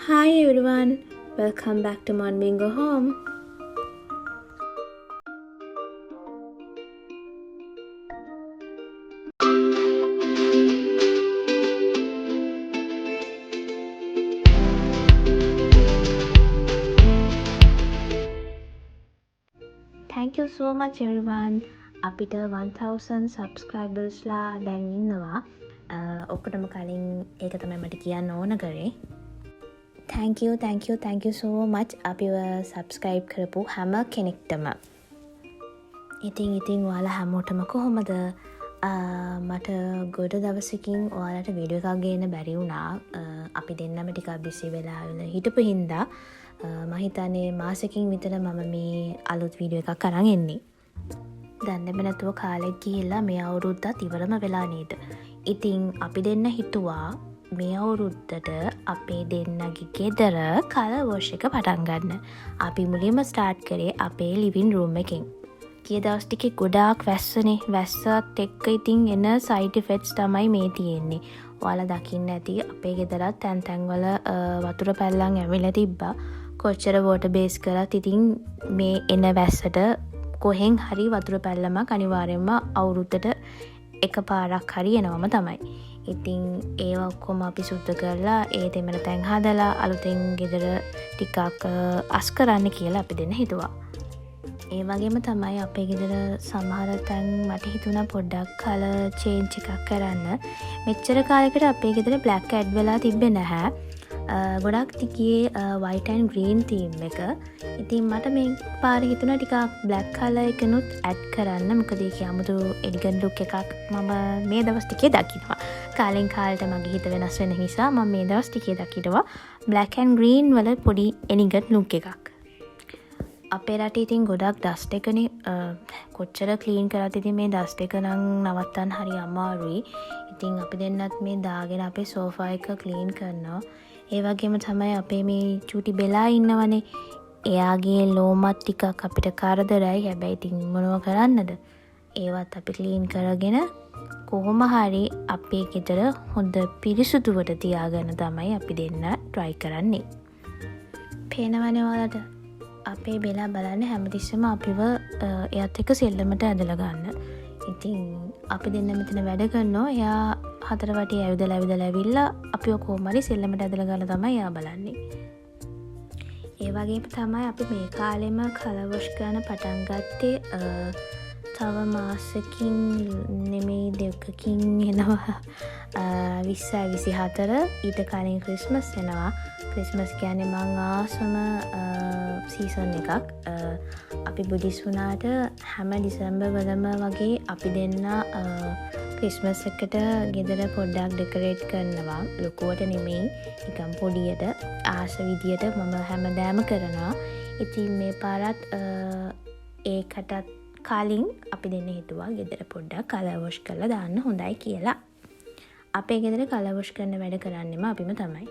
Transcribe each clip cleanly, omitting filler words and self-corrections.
Hi everyone, welcome back to Monbingo Home. Thank you so much everyone. අපිට 1000 subscribers ලා දැන් ඉන්නවා. ඔක්කොටම කලින් ඒක තමයි මට කියන්න ඕන කරේ. Thank you so much අපිව subscribe කරපු හැම කෙනෙක්ටම. ඉතින් ඔයාලා හැමෝටම කොහොමද? මට ගොඩ දවසකින් ඔයාලට වීඩියෝ එකක් ගේන්න බැරි වුණා. අපි දෙන්නම ටිකක් බිසි වෙලා හිටපු හින්දා මම හිතන්නේ මාසෙකින් විතර මම මේ අලුත් වීඩියෝ එකක් අරන් එන්නේ. දන්නේම නැතුව කාලෙත් ගිහිල්ලා මේ අවුරුද්දත් ඉවරම වෙලා නේද. ඉතින් අපි දෙන්න හිතුවා මේ අවුරුද්දට අපේ දෙන්නගේ ගෙදර කලර් වොෂ් එක පටන් ගන්න. අපි මුලින්ම ස්ටාර්ට් කරේ අපේ ලිවිං රූම් එකෙන්. ගිය දවස් ටිකේ ගොඩාක් වැස්සනේ. වැස්සත් එක්ක ඉතින් එන සයිඩ් ඉෆෙක්ට්ස් තමයි මේ තියෙන්නේ. ඔයාලා දකින්න ඇති අපේ ගෙදරත් තැන් තැන්වල වතුර පැල්ලම් ඇවිල්ලා තිබ්බා. කොච්චර වෝටර් බේස් කරත් ඉතින් මේ එන වැස්සට කොහෙන් හරි වතුර පැල්ලමක් අනිවාර්යයෙන්ම අවුරුද්දට එකපාරක් හරි එනවම තමයි. ඉතින් ඒවා ඔක්කොම අපි සුද්ධ කරලා ඒ තෙමන තැන් හදලා අලුතෙන් ගෙදර ටිකක් අස් කරන්න කියලා අපි දෙන්න හිතුවා. ඒ වගේම තමයි අපේ ගෙදර සමහර තැන් මට හිතුණා පොඩ්ඩක් කලර් චේන්ජ් එකක් කරන්න. මෙච්චර කාලයකට අපේ ගෙදර බ්ලැක් ඇඩ් වෙලා තිබ්බේ නැහැ. ගොඩක් ටිකේ white and green theme එක. ඉතින් මට මේ පාර හිතුණා ටිකක් බ්ලැක් කලර් එකනුත් ඇඩ් කරන්න. මොකද ඒකේ 아무තු එලිගන්ට් ලුක් එකක් මම මේ දවස් ටිකේ දකින්නවා. කාලෙන් කාලට මගේ හිත වෙනස් වෙන නිසා මම මේ දවස් ටිකේ දකින්නවා black and green වල පොඩි එලිගන්ට් ලුක් එකක්. අපේ රටේ ඉතින් ගොඩක් ඩස්ට් එකනේ. කොච්චර ක්ලීන් කරත් ඉතින් මේ ඩස්ට් එක නම් නවත්තන්න හරි අමාරුයි. ඉතින් අපි දෙන්නත් මේ දාගෙන අපේ සෝෆා එක ක්ලීන් කරනවා. ඒ වගේම තමයි අපේ මේ චූටි බෙලා ඉන්නවනේ. එයාගේ ලෝමත් ටිකක් අපිට කරදරයි. හැබැයි ඉතින් මොනව කරන්නද? ඒවත් අපි ක්ලීන් කරගෙන කොහොම හරි අපේ ගෙදර හොඳ පිරිසුදුවට තියාගන්න තමයි අපි දෙන්න try කරන්නේ. පේනවනේ ඔයාලට? අපේ බෙලා බලන්න හැමතිස්සම අපිව එයත් එක්ක සෙල්ලමට ඇදලා ගන්න. ඉතින් අපි දෙන්න මෙතන වැඩ කරනවා. එයා හතර වටේ ඇවිදලා අපිව කොහොම හරි සෙල්ලමට ඇදලා ගන්න තමයි එයා බලන්නේ. ඒ වගේම තමයි අපි මේ කාලෙම කලර් වොෂ් කරන්න පටන් ගත්තේ. තව මාසෙකින් නෙමෙයි දෙකකින් එනවා 2024. ඊට කලින් ක්‍රිස්මස් එනවා. ක්‍රිස්මස් කියන්නේ මං ආසම සීසන් එකක්. අපි බුද්දිස් වුණාට හැම ඩිසැම්බර් වලම වගේ අපි දෙන්න ක්‍රිස්මස් එකට ගෙදර පොඩ්ඩක් ඩෙකොරේට් කරනවා. ලොකුවට නෙමෙයි, නිකන් පොඩියට ආස විදියට මම හැමදාම කරනවා. ඉතින් මේ පාරත් ඒකටත් කලින් අපි දෙන්න හිතුවා ගෙදර පොඩ්ඩක් කලර් වොෂ් කරලා දාන්න හොඳයි කියලා. අපේ ගෙදර කලර් වොෂ් කරන වැඩ කරන්නෙම අපිම තමයි.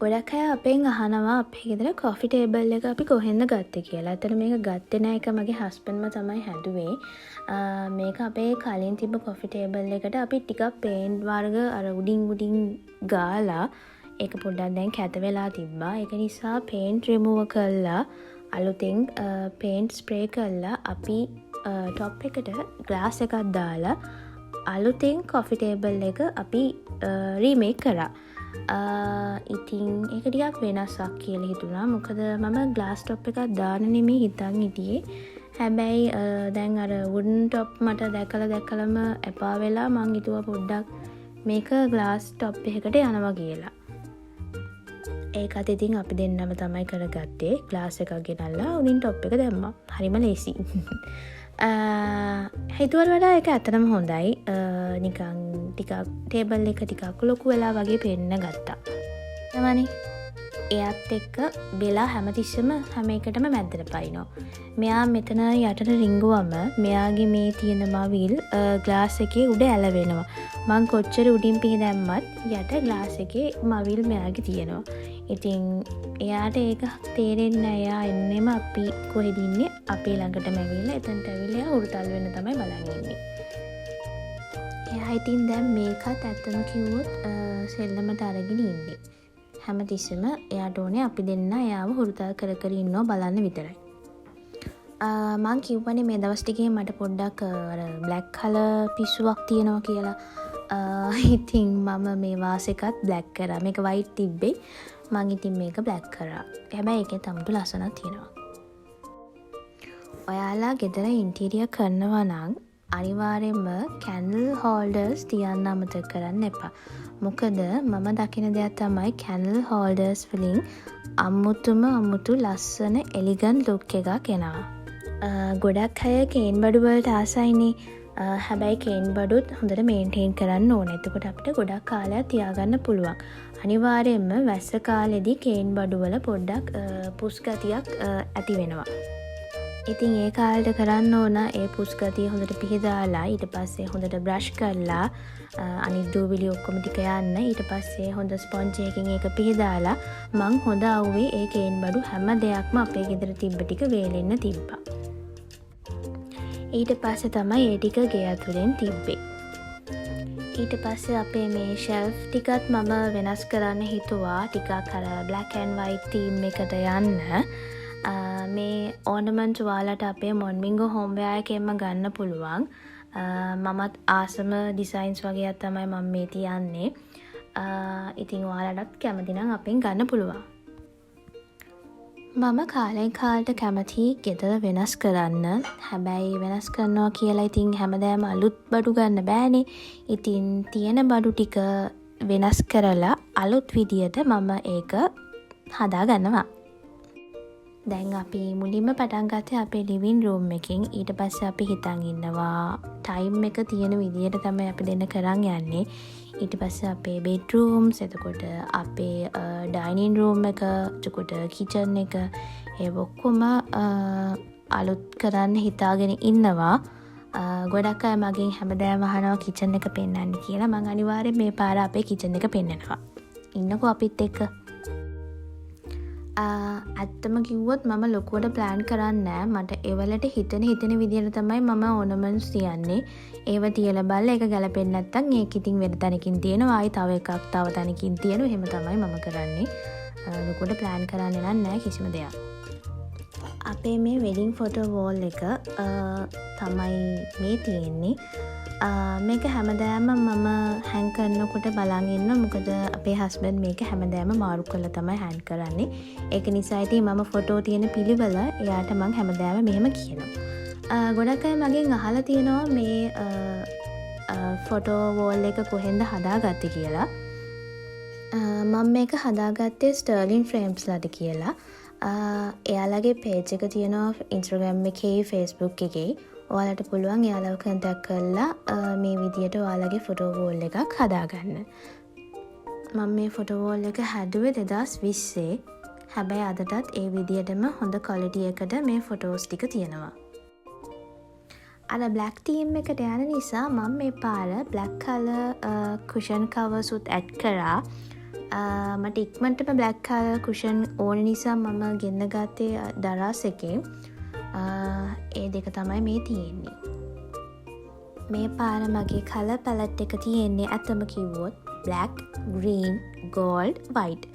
ගොඩක් අය අපෙන් අහනවා අපේ ගෙදර කොෆි ටේබල් එක අපි කොහෙන්ද ගත්තේ කියලා. ඇත්තට මේක ගත්තේ නෑ. ඒක මගේ හස්බන්ඩ්ම තමයි හැදුවේ. මේක අපේ කලින් තිබ්බ කොෆි ටේබල් එකට අපි ටිකක් පේන්ට් වර්ග අර උඩින් ගාලා ඒක පොඩ්ඩක් දැන් කැත වෙලා තිබ්බා. ඒක නිසා පේන්ට් රිමූවර් කරලා අලුතෙන් පේන්ට් ස්ප්‍රේ කරලා අපි ටොප් එකට ග්ලාස් එකක් දාලා අලුතෙන් කොෆි ටේබල් එක අපි රීමේක් කරා. ඉතින් ඒක ටිකක් වෙනසක් කියලා හිතුණා. මොකද මම ග්ලාස් ටොප් එකක් දාන්න නෙමෙයි හිතන් හිටියේ. හැබැයි දැන් අර වුඩන් ටොප් මට දැකලම එපා වෙලා මං හිතුවා පොඩ්ඩක් මේක ග්ලාස් ටොප් එකකට යනවා කියලා. ඒකත් ඉතින් අපි දෙන්නම තමයි කරගත්තේ. ග්ලාස් එකක් ගෙනල්ලා උඩින් ටොප් එක දැම්මා. හරිම ලේසි. හිතුවට වඩා ඒක ඇත්තටම හොඳයි. නිකන් ටිකක් ටේබල් එක ටිකක් ලොකු වෙලා වගේ පෙන්න ගත්තා. එතමනේ. එයත් එක්ක බෙලා හැමතිස්සම හැම එකටම මැද්දට පයින්නවා. මෙයා මෙතන යටට රිංගුවම මෙයාගේ මේ තියෙන මවිල් ග්ලාස් එකේ උඩ ඇලවෙනවා. මං කොච්චර උඩින් පිහදැම්මත් යට ග්ලාස් එකේ මවිල් මෙයාගේ තියෙනවා. ඉතින් එයාට ඒක තේරෙන්නේ නැහැ. එයා එන්නෙම අපි කොහෙද ඉන්නේ අපේ ළඟටම ඇවිල්ලා එතනට ඇවිල්ලා උරුතල් වෙන්න තමයි බලන් ඉන්නේ. එයා ඉතින් දැන් මේකත් ඇත්තම කිව්වොත් සෙල්ලමට අරගෙන ඉන්නේ. හැමතිස්සෙම එයාට ඕනේ අපි දෙන්න එයාව හුරුතල් කර කර ඉන්නවා බලන්න විතරයි. මං කිව්වනේ මේ දවස් ටිකේ මට පොඩ්ඩක් බ්ලැක් කලර් පිස්සුවක් තියෙනවා කියලා. ඉතින් මම මේ වාසෙකත් බ්ලැක් කරා. මේක වයිට් තිබ්බේ. මං ඉතින් මේක බ්ලැක් කරා. හැබැයි ඒකේ තමුතු ලස්සනක් තියෙනවා. ඔයාලා ගෙදර ඉන්ටීරියර් කරනවා නම් අනිවාර්යෙන්ම කැන්ඩල් හෝල්ඩර්ස් තියන්න අමතක කරන්න එපා. මොකද මම දකින දෙයක් තමයි කැන්ඩල් හෝල්ඩර්ස් වලින් අමුතු ලස්සන එලිගන්ට් ලුක් එකක් එනවා. ගොඩක් අය කේන් බඩු වලට ආසයිනේ. හැබැයි කේන් බඩුත් හොඳට මේන්ටේන් කරන්න ඕනේ. එතකොට අපිට ගොඩක් කාලයක් තියාගන්න පුළුවන්. අනිවාර්යෙන්ම වැස්ස කාලෙදී කේන් බඩු වල පොඩ්ඩක් පුස් ගතියක් ඇති වෙනවා. ඉතින් ඒ කාලෙට කරන්න ඕන ඒ පුස් ගතිය හොඳට පිහදාලා ඊට පස්සේ හොඳට බ්‍රෂ් කරලා අනිත් දූවිලි ඔක්කොම ටික යන්න ඊට පස්සේ හොඳ ස්පොන්ජ් එකකින් ඒක පිහදාලා මං හොඳ අවුවේ ඒ කේන් බඩු හැම දෙයක්ම අපේ ගෙදර තිබ්බ ටික වේලෙන්න තිබ්බා. ඊට පස්සේ තමයි ඒ ටික ගේ ඇතුලෙන් තිබ්බේ. ඊට පස්සේ අපේ මේ ෂෙල්ෆ් ටිකත් මම වෙනස් කරන්න හිතුවා ටිකක් අර black and white theme එකට යන්න. මේ ඕර්නමන්ට් ඔයාලට අපේ මොන්මින්ගෝ හෝම්වෙයා එකෙන්ම ගන්න පුළුවන්. මමත් ආසම ඩිසයින්ස් වගේක් තමයි මම මේ තියන්නේ. ඉතින් ඔයාලටත් කැමති නම් අපෙන් ගන්න පුළුවන්. මම කාලෙන් කාලට කැමති ගෙදර වෙනස් කරන්න. හැබැයි වෙනස් කරනවා කියලා ඉතින් හැමදාම අලුත් බඩු ගන්න බෑනේ. ඉතින් තියෙන බඩු ටික වෙනස් කරලා අලුත් විදියට මම ඒක හදා ගන්නවා. දැන් අපි මුලින්ම පටන් ගත්තේ අපේ ලිවිං රූම් එකෙන්. ඊට පස්සේ අපි හිතන් ඉන්නවා ටයිම් එක තියෙන විදියට තමයි අපි දෙන්න කරන් යන්නේ. ඊට පස්සේ අපේ බෙඩ්රූම්ස්, එතකොට අපේ ඩයිනින් රූම් එක, එතකොට කිචන් එක, ඒ ඔක්කොම අලුත් කරන්න හිතාගෙන ඉන්නවා. ගොඩක් අය මගෙන් හැමදාම අහනවා කිචන් එක පෙන්වන්න කියලා. මම අනිවාර්යෙන් මේ පාර අපේ කිචන් එක පෙන්වනවා. ඉන්නකෝ අපිත් එක්ක. ඇත්තම කිව්වොත් මම ලොකුවට ප්ලෑන් කරන්නේ මට ඒවලට හිතෙන විදිහට තමයි මම ඕනමන්ට්ස් තියන්නේ. ඒව තියලා බලලා ඒක ගැලපෙන්නේ නැත්නම් ඒක ඉතින් වෙන තැනකින් තියෙනවා. ආයි තව එකක් තව තැනකින් තියෙනවා. එහෙම තමයි මම කරන්නේ. ලොකුවට ප්ලෑන් කරන්නේ නැහැ කිසිම දෙයක්. අපේ මේ වෙඩින් ෆොටෝ වෝල් එක තමයි මේ තියෙන්නේ. මේක හැමදාම මම හැන් කරනකොට බලන් ඉන්නවා. මොකද අපේ හස්බන්ඩ් මේක හැමදාම මාරු කරලා තමයි හැන් කරන්නේ. ඒක නිසා ඉතින් මම ෆොටෝ තියෙන පිළිවෙල එයාට මම හැමදාම මෙහෙම කියනවා. ගොඩක් අය මගෙන් අහලා තියෙනවා මේ ෆොටෝ වෝල් එක කොහෙන්ද හදාගත්තේ කියලා. මම මේක හදාගත්තේ ස්ටර්ලින් ෆ්‍රේම්ස්ලාට කියලා. එයාලගේ පේජ් එක තියෙනවා ඉන්ස්ටාග්‍රෑම් එකේ, ෆේස්බුක් එකේ. ඔයාලට පුළුවන් එයාලව කන්ටැක්ට් කරලා මේ විදියට ඔයාලගේ ෆොටෝ වෝල් එකක් හදාගන්න. මම මේ ෆොටෝ වෝල් එක හැදුවේ 2020. හැබැයි අදටත් ඒ විදියටම හොඳ ක්වොලිටි එකට මේ ෆොටෝස් ටික තියෙනවා. අර බ්ලැක් තීම් එකට යන නිසා මම මේ පාර බ්ලැක් කලර් කුෂන් කවර්ස් උත් ඇඩ් කරා. මට ඉක්මනටම බ්ලැක් කලර් කුෂන් ඕන නිසා මම ගෙන්න ගත්තේ දරාස් එකෙන්. ඒ දෙක තමයි මේ තියෙන්නේ. මේ පාර මගේ කලර් පැලට් එක තියෙන්නේ ඇත්තම කිව්වොත් black, green, gold, white.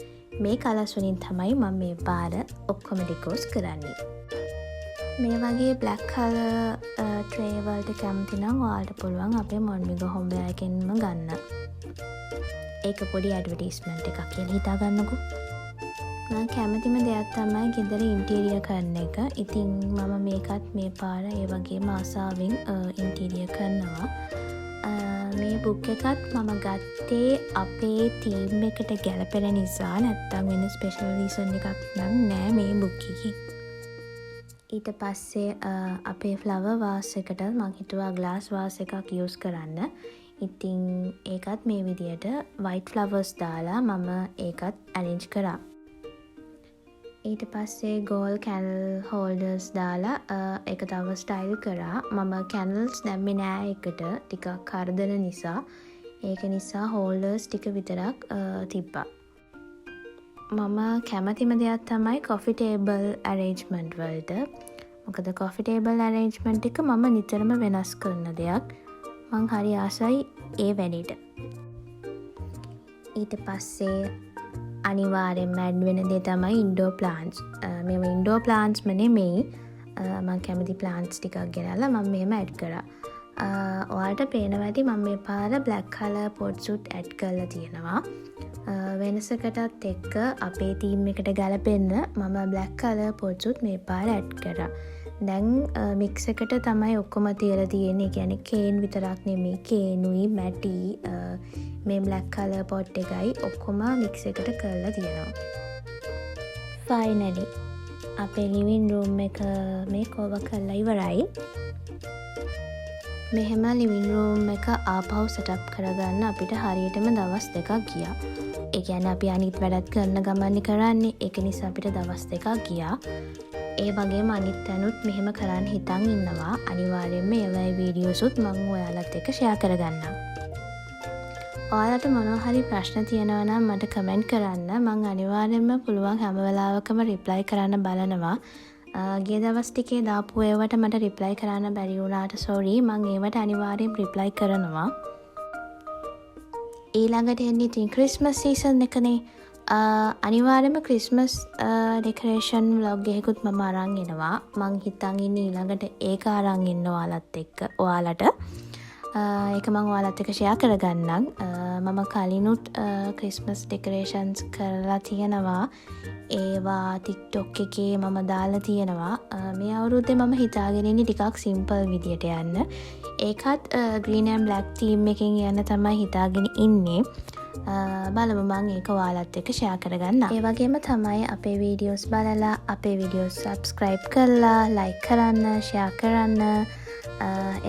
මේ කලර්ස් වලින් තමයි මම මේ පාර ඔක්කොම ඩෙකෝස් කරන්නේ. මේ වගේ black color tray වලට කැමති නම් ඔයාලට පුළුවන් අපේ මොන්මිගෝ හෝම්වෙයා එකෙන්ම ගන්න. ඒක පොඩි ඇඩ්වර්ටයිස්මන්ට් එකක් කියලා හිතා ගන්නකෝ. මම කැමතිම දෙයක් තමයි ගෙදර ඉන්ටීරියර් කරන එක. ඉතින් මම මේකත් මේ පාර ඒ වගේම ආසාවෙන් ඉන්ටීරියර් කරනවා. මේ බුක් එකත් මම ගත්තේ අපේ තීම් එකට ගැලපෙන නිසා. නැත්තම් වෙන ස්පෙෂල් රීසන් එකක් නම් නෑ මේ බුක් එකේ. ඊට පස්සේ අපේ ෆ්ලවර් වාස් එකට මම හිතුවා ග්ලාස් වාස් එකක් යූස් කරන්න. ඉතින් ඒකත් මේ විදියට white flowers දාලා මම ඒකත් arrange කරා. ඊට පස්සේ gold candle holders දාලා ඒක තව ස්ටයිල් කරා. මම candles දැම්මේ නෑ එකට ටිකක් කරදර නිසා. ඒක නිසා holders ටික විතරක් තිබ්බා. මම කැමතිම දෙයක් තමයි coffee table arrangement වලට. මොකද coffee table arrangement එක මම නිතරම වෙනස් කරන දෙයක්. මං හරි ආසයි ඒ වැඩේට. ඊට පස්සේ අනිවාර්යෙන්ම ඇඩ් වෙන දේ තමයි ඉන්ඩෝ ප්ලාන්ට්ස්. මෙම ඉන්ඩෝ ප්ලාන්ට්ස්ම නෙමෙයි. මම කැමති ප්ලාන්ට්ස් ටිකක් ගෙනල්ලා මම මෙහෙම ඇඩ් කරා. ඔයාලට පේනවා ඇති මම මේ පාර බ්ලැක් කලර් පොට් සූට් ඇඩ් කරලා තියෙනවා. වෙනසකටත් එක්ක අපේ තීම් එකට ගැලපෙන්න මම බ්ලැක් කලර් පොට් සූට් මේ පාර ඇඩ් කරා. දැන් මික්ස් එකට තමයි ඔක්කොම තියලා තියෙන්නේ. කියන්නේ කේන් විතරක් නෙමෙයි කේනුයි මැටි මේ බ්ලැක් කලර් පොට් එකයි ඔක්කොම මික්ස් එකට කරලා තියෙනවා. ෆයිනලි අපේ ලිවින් රූම් එක මේක් ඕවර් කරලා ඉවරයි. මෙහෙම ලිවින් රූම් එක ආපහු සෙටප් කරගන්න අපිට හරියටම දවස් 2ක් ගියා. ඒ කියන්නේ අපි අනිත් වැඩත් කරන ගමන් කරන්නේ. ඒක නිසා අපිට දවස් 2ක් ගියා. ඒ වගේම අනිත් තැනුත් මෙහෙම කරන්න හිතන් ඉන්නවා. අනිවාර්යයෙන්ම ඒවයි වීඩියෝසුත් මම ඔයාලත් එක්ක ෂෙයා කරගන්නම්. ඔයාලට මොනවා හරි ප්‍රශ්න තියෙනවා නම් මට කමෙන්ට් කරන්න. මම අනිවාර්යයෙන්ම පුළුවන් හැම වෙලාවකම රිප්ලයි කරන්න බලනවා. ගිය දවස් ටිකේ දාපු ඒවට මට රිප්ලයි කරන්න බැරි වුණාට සෝරි. මම ඒවට අනිවාර්යෙන් රිප්ලයි කරනවා. ඊළඟට එන්නේ ඉතින් ක්‍රිස්මස් සීසන් එකනේ. අනිවාර්යෙන්ම ක්‍රිස්මස් ඩෙකොරේෂන් ව්ලොග් එකකුත් මම අරන් එනවා. මං හිතන් ඉන්නේ ඊළඟට ඒක අරන් එන්න ඔයාලට. ඒක මම ඔයාලත් එක්ක ෂෙයා කරගන්නම්. මම කලිනුත් ක්‍රිස්මස් ඩෙකොරේෂන්ස් කරලා තියෙනවා. ඒවා TikTok එකේ මම දාලා තියෙනවා. මේ අවුරුද්දේ මම හිතාගෙන ඉන්නේ ටිකක් සිම්පල් විදියට යන්න. ඒකත් green and black theme එකකින් යන්න තමයි හිතාගෙන ඉන්නේ. බලමු මම ඒක ඔයාලත් එක්ක ෂෙයා කරගන්නම්. ඒ වගේම තමයි අපේ වීඩියෝස් බලලා අපේ වීඩියෝස් subscribe කරලා like කරන්න, share කරන්න.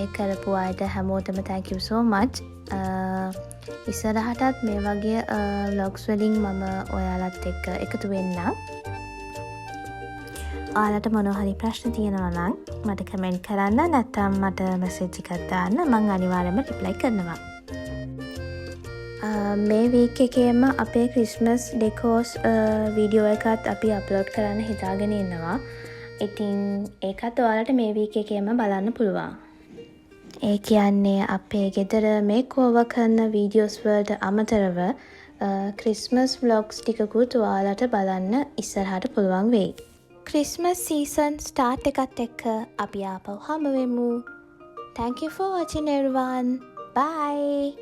ඒ කරපු අයට හැමෝටම thank you so much. ඉස්සරහටත් මේ වගේ vlogs වලින් මම ඔයාලත් එක්ක එකතු වෙන්න. ඔයාලට මොනවා හරි ප්‍රශ්න තියෙනවා නම් මට කමෙන්ට් කරන්න, නැත්නම් මට මැසේජ් එකක් දාන්න. මම අනිවාර්යයෙන්ම රිප්ලයි කරනවා. මේ වීක් එකේම අපේ ක්‍රිස්මස් ඩෙකෝස් වීඩියෝ එකත් අපි අප්ලෝඩ් කරන්න හිතාගෙන ඉන්නවා. ඉතින් ඒකත් ඔයාලට මේ වීක් එකේම බලන්න පුළුවන්. ඒ කියන්නේ අපේ ගෙදර මේක් ඕවර් කරන වීඩියෝස් වලට අමතරව ක්‍රිස්මස් ව්ලොග්ස් ටිකකුත් ඔයාලට බලන්න ඉස්සරහට පුළුවන් වෙයි. ක්‍රිස්මස් සීසන් ස්ටාර්ට් එකත් එක්ක අපි ආපහු හමු වෙමු. Thank you for watching everyone. Bye.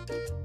you